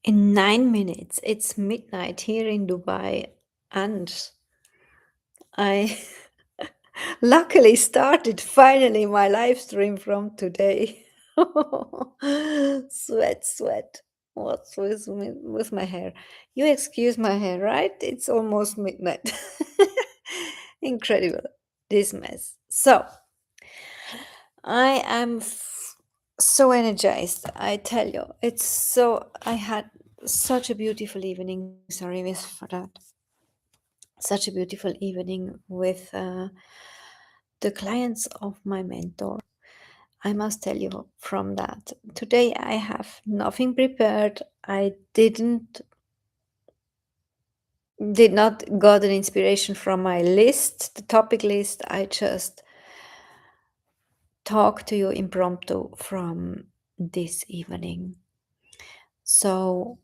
In 9 minutes, it's midnight here in Dubai, and I luckily started finally my live stream from today. Sweat, sweat. What's with my hair? You excuse my hair, right? It's almost midnight. Incredible, this mess. So, I am so energized. I tell you, I had such a beautiful evening. Sorry, miss, for that. Such a beautiful evening with the clients of my mentor. I must tell you from that. Today I have nothing prepared. I did not got an inspiration from my list, the topic list. I just talk to you impromptu from this evening. So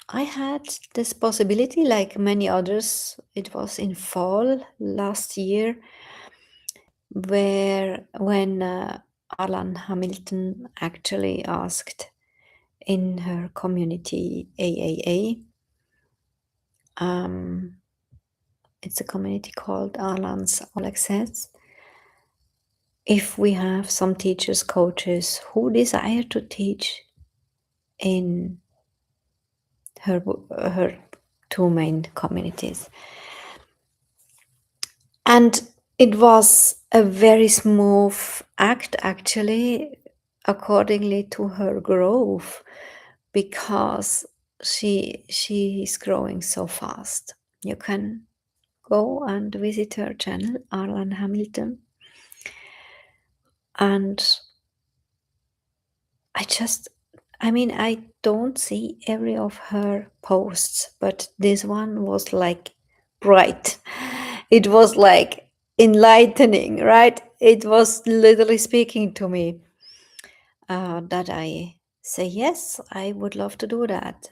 I had this possibility, like many others. It was in fall last year, where when Alan Hamilton actually asked in her community AAA, it's a community called Alan's All Access, if we have some teachers, coaches who desire to teach in her two main communities. And it was a very smooth act, actually, accordingly to her growth, because she is growing so fast. You can go and visit her channel, Arlan Hamilton, and I don't see every of her posts, but this one was like bright. It was like enlightening, right? It was literally speaking to me, that I say, yes, I would love to do that.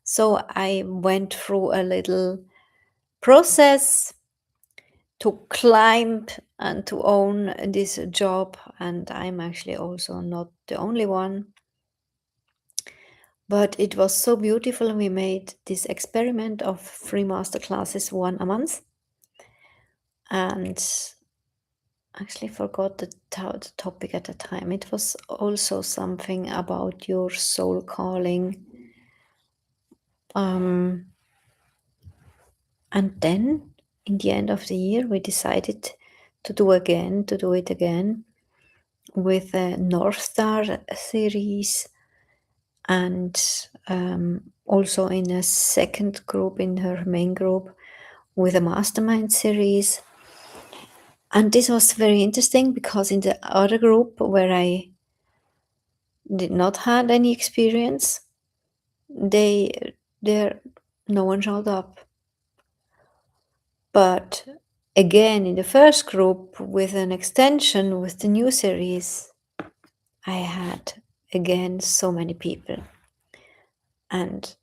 So I went through a little process to climb and to own this job. And I'm actually also not the only one. But it was so beautiful. We made this experiment of free masterclasses, one a month. And actually forgot the topic at the time. It was also something about your soul calling. And then in the end of the year, we decided to do it again with a North Star series, and also in a second group, in her main group, with a mastermind series. And this was very interesting because in the other group where I did not had any experience, there no one showed up. But again, in the first group with an extension with the new series, I had again so many people. And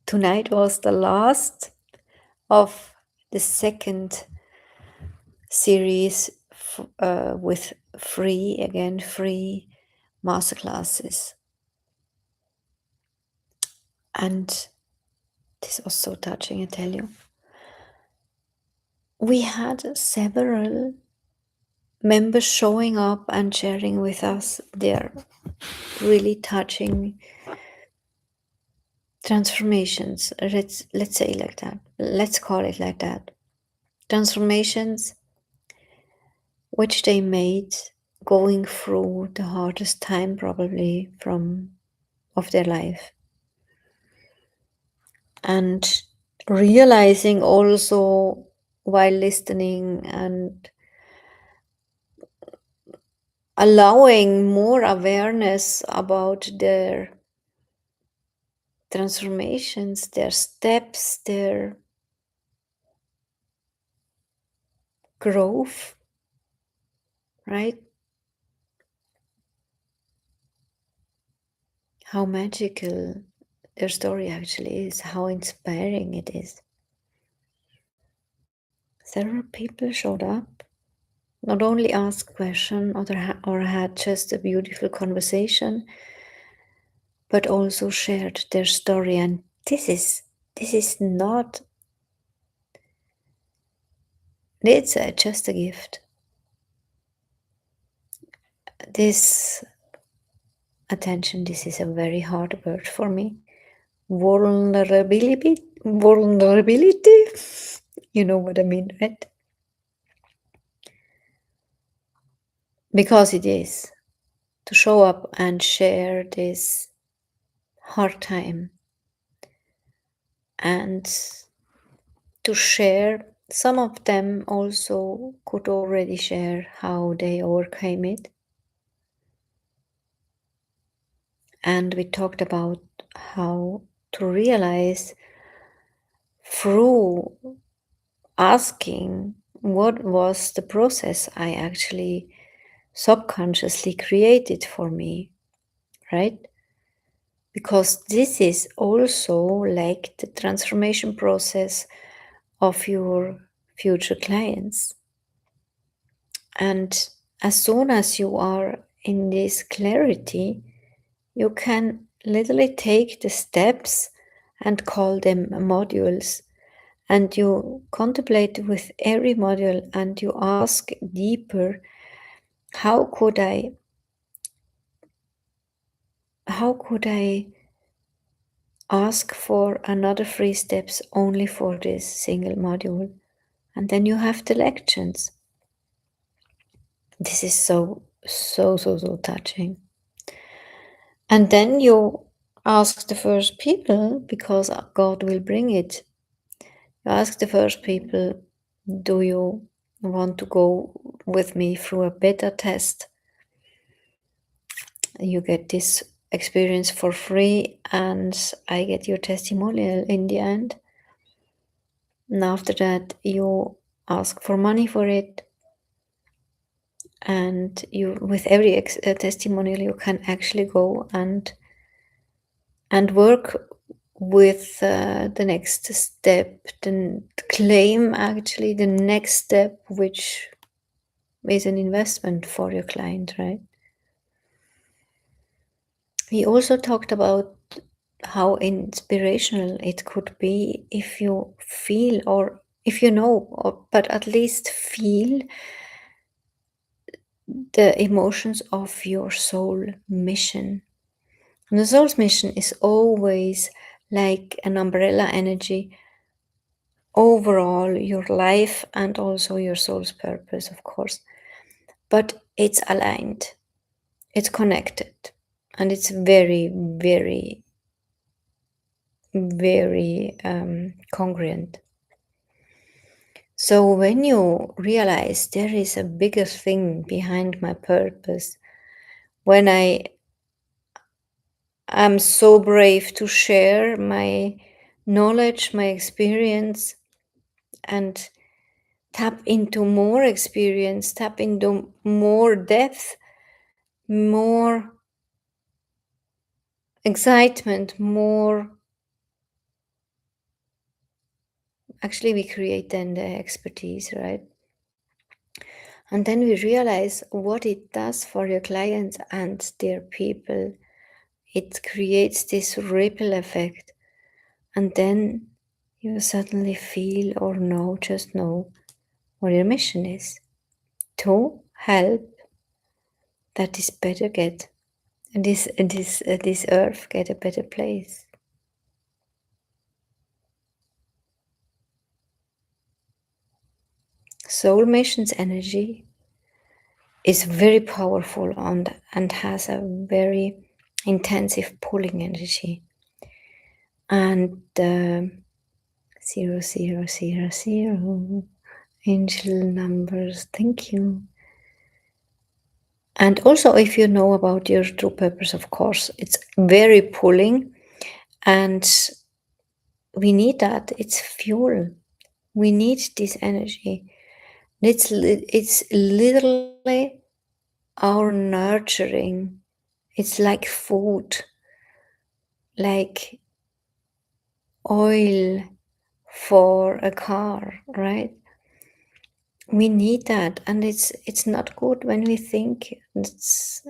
tonight was the last of the second series with free masterclasses. And this was so touching, I tell you. We had several members showing up and sharing with us their really touching transformations. Let's say like that. Let's call it like that. Transformations which they made going through the hardest time probably of their life. And realizing also while listening and allowing more awareness about their transformations, their steps, their growth, right? How magical their story actually is, how inspiring it is. Several people showed up, not only asked questions or had just a beautiful conversation, but also shared their story. And this is not, it's just a gift. This attention, this is a very hard word for me. Vulnerability. You know what I mean, right? Because it is to show up and share this hard time, and to share, some of them also could already share how they overcame it. And we talked about how to realize through asking what was the process I actually subconsciously created for me, right? Because this is also like the transformation process of your future clients. And as soon as you are in this clarity, you can literally take the steps and call them modules. And you contemplate with every module and you ask deeper, how could I ask for another 3 steps only for this single module? And then you have the lections. This is so touching. And then you ask the first people, because God will bring it. You ask the first people, do you want to go with me through a beta test? You get this experience for free, and I get your testimonial in the end. And after that, you ask for money for it. And you, with every testimonial, you can actually go and work with the next step, then claim actually the next step, which is an investment for your client, right? We also talked about how inspirational it could be if you feel, or if you know, but at least feel the emotions of your soul mission. And the soul's mission is always like an umbrella energy overall your life and also your soul's purpose, of course. But it's aligned, it's connected, and it's very congruent. So when you realize there is a bigger thing behind my purpose, when I am so brave to share my knowledge, my experience, and tap into more experience, tap into more depth, more excitement, more. Actually, we create then the expertise, right? And then we realize what it does for your clients and their people. It creates this ripple effect. And then you suddenly feel or know, just know what your mission is: to help that this better get, and this earth get a better place. Soul mission's energy is very powerful and has a very intensive pulling energy. And 0000 angel numbers, thank you. And also, if you know about your true purpose, of course, it's very pulling, and we need that. It's fuel. We need this energy. It's literally our nurturing. It's like food, like oil for a car, right? We need that, and it's not good when we think it's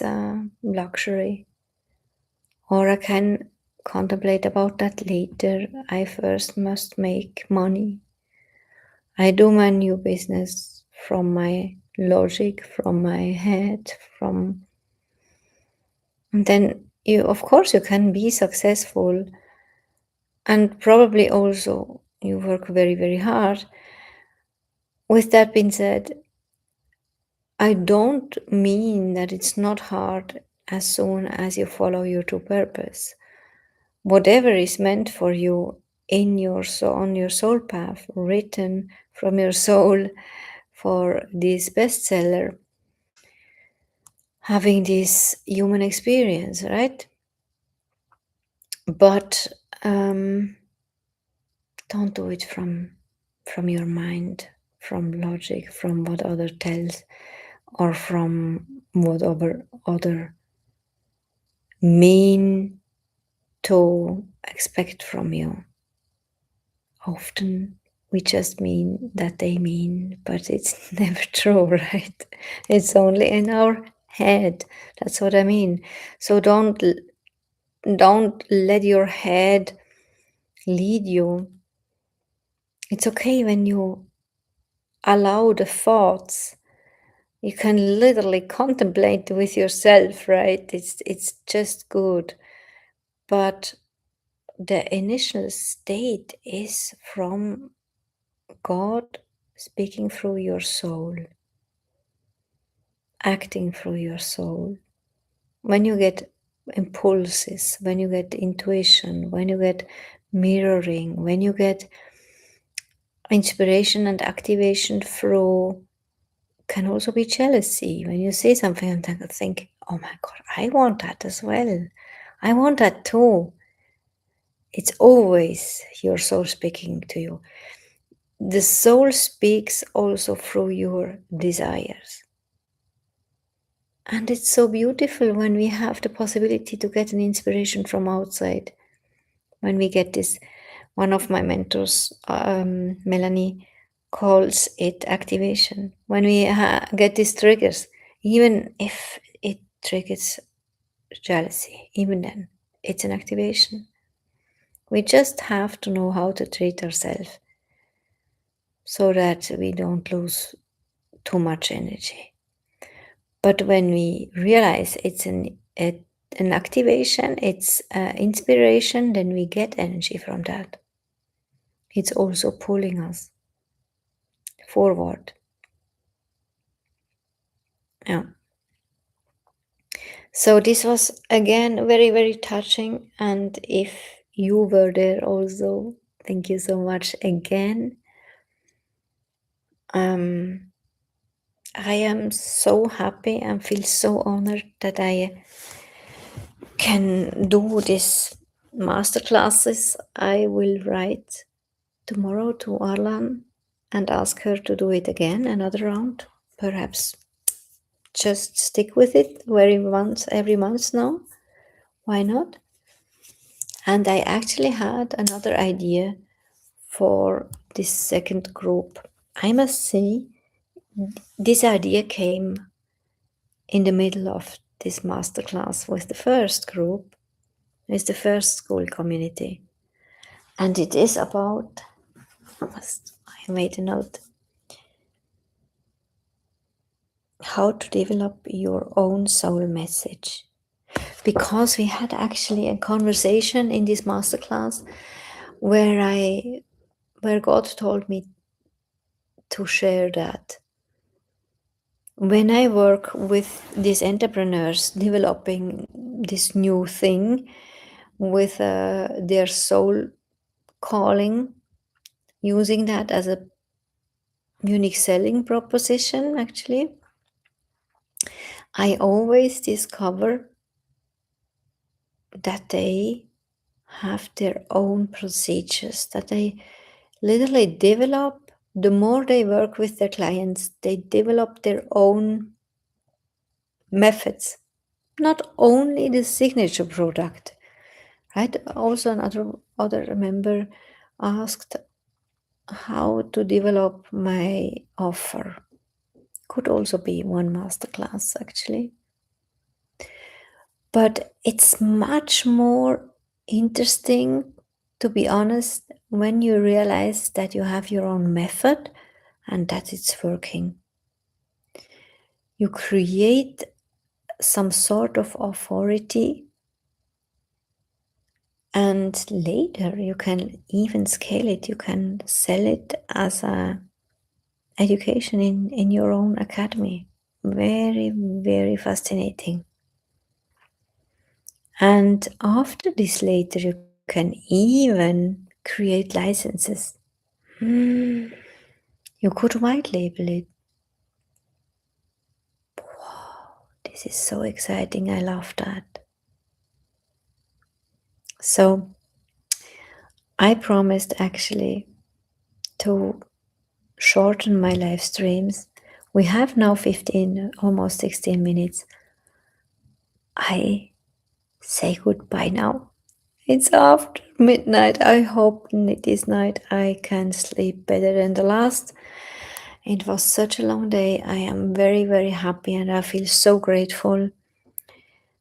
a luxury. Or I can contemplate about that later. I first must make money. I do my new business from my logic, from my head, from. And then you, of course, you can be successful, and probably also you work very, very hard. With that being said, I don't mean that it's not hard as soon as you follow your true purpose. Whatever is meant for you in your soul, on your soul path, written from your soul for this bestseller, having this human experience, right? But don't do it from your mind, from logic, from what other tells, or from what other mean to expect from you. Often we just mean that they mean, but it's never true, right? It's only in our head. That's what I mean. So don't let your head lead you. It's okay when you allow the thoughts. You can literally contemplate with yourself, right? It's just good. But the initial state is from God speaking through your soul, acting through your soul. When you get impulses, when you get intuition, when you get mirroring, when you get inspiration and activation through, can also be jealousy. When you say something and then think, oh my God, I want that as well. I want that too. It's always your soul speaking to you. The soul speaks also through your desires. And it's so beautiful when we have the possibility to get an inspiration from outside. When we get this, one of my mentors, Melanie, calls it activation. When we get these triggers, even if it triggers jealousy, even then, it's an activation. We just have to know how to treat ourselves so that we don't lose too much energy. But when we realize it's an activation, it's inspiration, then we get energy from that. It's also pulling us forward. Yeah. So this was again very, very touching. And if you were there also, thank you so much again. I am so happy and feel so honored that I can do this masterclasses. I will write tomorrow to Arlan and ask her to do it again, another round. Perhaps just stick with it every month now. Why not? And I actually had another idea for this second group. I must say, this idea came in the middle of this masterclass with the first group, with the first school community. And it is about, I made a note, how to develop your own soul message. Because we had actually a conversation in this masterclass where God told me to share that. When I work with these entrepreneurs developing this new thing with their soul calling, using that as a unique selling proposition, actually, I always discover that they have their own procedures, that they literally develop. The more they work with their clients, they develop their own methods, not only the signature product, right? Also, other member asked how to develop my offer. Could also be one masterclass, actually. But it's much more interesting, to be honest, when you realize that you have your own method and that it's working. You create some sort of authority, and later you can even scale it. You can sell it as a education in your own academy. Very, very fascinating. And after this, later you can even create licenses. You could white label it. Wow, this is so exciting. I love that. So I promised actually to shorten my live streams. We have now 15, almost 16 minutes. I say goodbye now. It's after midnight. I hope this night I can sleep better than the last. It was such a long day. I am very, very happy and I feel so grateful.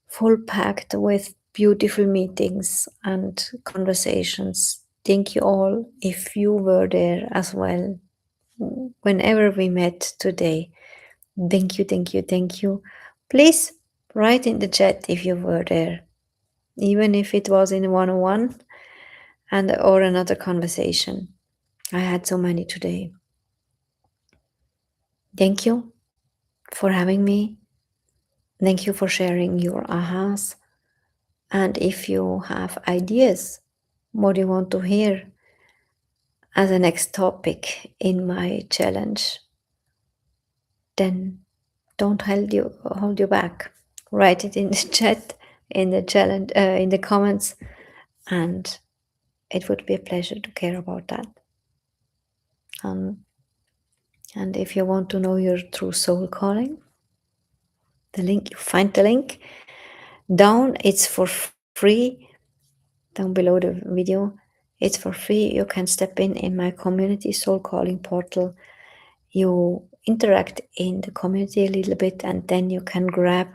Full packed with beautiful meetings and conversations. Thank you all if you were there as well. Whenever we met today. Thank you, thank you, thank you. Please write in the chat if you were there, even if it was in one-on-one and or another conversation. I had so many today. Thank you for having me. Thank you for sharing your ahas. And if you have ideas, what you want to hear as a next topic in my challenge, then don't hold you back. Write it in the chat, in the challenge, in the comments, and it would be a pleasure to care about that. And if you want to know your true soul calling, the link, you find the link down. It's for free. Down below the video, it's for free. You can step in my community soul calling portal. You interact in the community a little bit, and then you can grab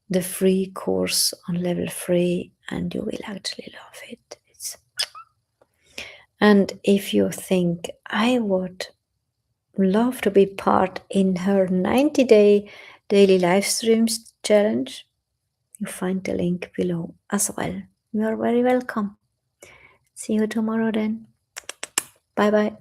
the free course on level 3, and you will actually love it. And if you think I would love to be part in her 90-day daily live streams challenge, you find the link below as well. You are very welcome. See you tomorrow then. Bye bye.